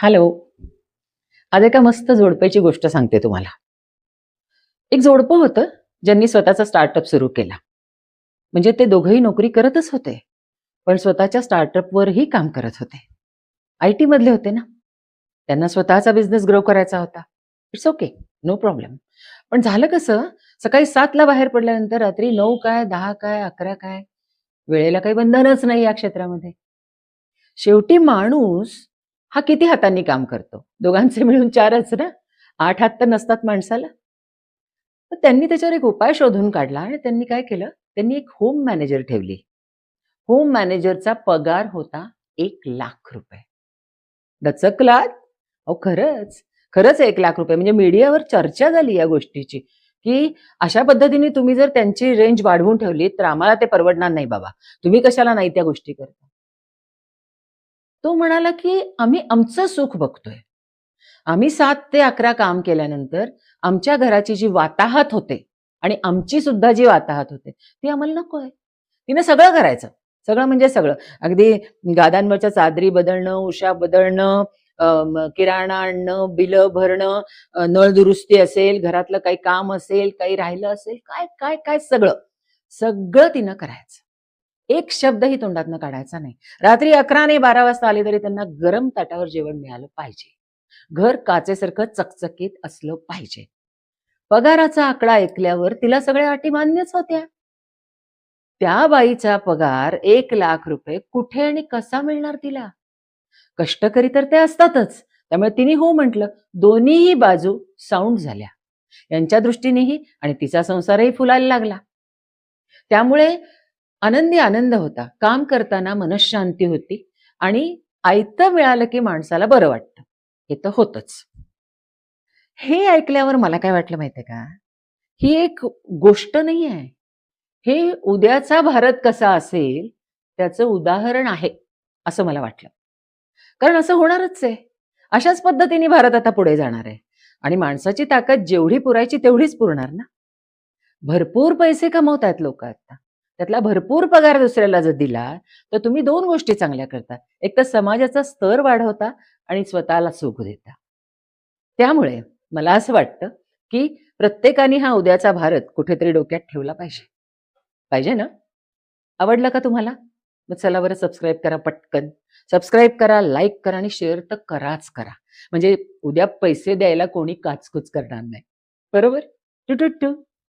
Hello. आज एका मस्त जोडप्याची गोष्ट सांगते तुम्हाला. एक जोडपं होतं, ज्यांनी स्वतःचा स्टार्टअप सुरू केला. म्हणजे ते दोघंही नोकरी करतच होते, पण स्वतःच्या स्टार्टअपवरही काम करत होते. आय-टी मधले होते ना. त्यांना स्वतःचा बिझनेस ग्रो करायचा होता. It's okay, no problem. पण झालं कसं, सकाळी 7 ला बाहेर पडल्यानंतर रात्री 9 काय, 10 काय, 11 काय, वेळेला काही बंधनच नाही या क्षेत्रामध्ये. शेवटी माणूस हा किती हातांनी काम करतो? दोघांचे मिळून 4च ना. 8 हात तर नसतात माणसाला. तर त्यांनी त्याच्यावर एक उपाय शोधून काढला आणि त्यांनी काय केलं, त्यांनी एक होम मॅनेजर ठेवली. होम मॅनेजरचा पगार होता ₹1,00,000. दचकलात? अहो खरंच, खरंच ₹1,00,000 म्हणजे मीडियावर चर्चा झाली या गोष्टीची, की अशा पद्धतीने तुम्ही जर त्यांची रेंज वाढवून ठेवली, तर आम्हाला ते परवडणार नाही बाबा. तुम्ही कशाला नाही त्या गोष्टी करता? तो म्हणाला, की आम्ही आमचं सुख बघतोय. आम्ही 7 ते 11 काम केल्यानंतर आमच्या घराची जी वाताहत होते आणि आमची सुद्धा जी वाताहत होते, ती आम्हाला नको आहे. तिनं सगळं करायचं. सगळं म्हणजे सगळं. अगदी गाद्यांवरच्या चादरी बदलणं, उशा बदलणं, किराणा आणणं, बिलं भरणं, नळ दुरुस्ती असेल, घरातलं काही काम असेल, काही राहिलं असेल, काय, काय, काय सगळं. सगळं तिनं करायचं. एक शब्दही तोंडातनं काढायचा नाही. रात्री 11 आणि 12 वाजता आले तरी त्यांना गरम ताटावर जेवण मिळालं पाहिजे. घर काचेसारखं चकचकीत असलं पाहिजे. पगाराचा आकडा ऐकल्यावर तिला सगळ्या अटी मान्यच होत्या. त्या बाईचा पगार ₹1,00,000 कुठे आणि कसा मिळणार तिला? कष्टकरी तर ते असतातच. त्यामुळे तिने हो म्हटलं. दोन्हीही बाजू साउंड झाल्या. यांच्या दृष्टीनेही आणि तिचा संसारही फुलायला लागला. त्यामुळे आनंदी आनंद होता. काम करताना मनःशांती होती आणि आयतं मिळालं की माणसाला बरं वाटतं. हे तर होतच. हे ऐकल्यावर मला काय वाटलं माहितीये का? ही एक गोष्ट नाही आहे. हे उद्याचा भारत कसा असेल त्याचं उदाहरण आहे, असं मला वाटलं. कारण असं होणारच आहे. अशाच पद्धतीने भारत आता पुढे जाणार आहे आणि माणसाची ताकद जेवढी पुरायची तेवढीच पुरणार ना. भरपूर पैसे कमवतायत लोकं आता. त्यातला भरपूर पगार दुसऱ्याला जर दिला, तर तुम्ही 2 गोष्टी चांगल्या करता. एक तर समाजाचा स्तर वाढवता आणि स्वतःला सुख देता. त्यामुळे मला असं वाटतं, की प्रत्येकाने हा उद्याचा भारत कुठेतरी डोक्यात ठेवला पाहिजे. पाहिजे ना? आवडला का तुम्हाला? मग चला बरं सबस्क्राईब करा पटकन. सबस्क्राईब करा, लाईक करा आणि शेअर तर कराच करा. म्हणजे उद्या पैसे द्यायला कोणी काचकूच करणार नाही. बरोबर? Two, two, to.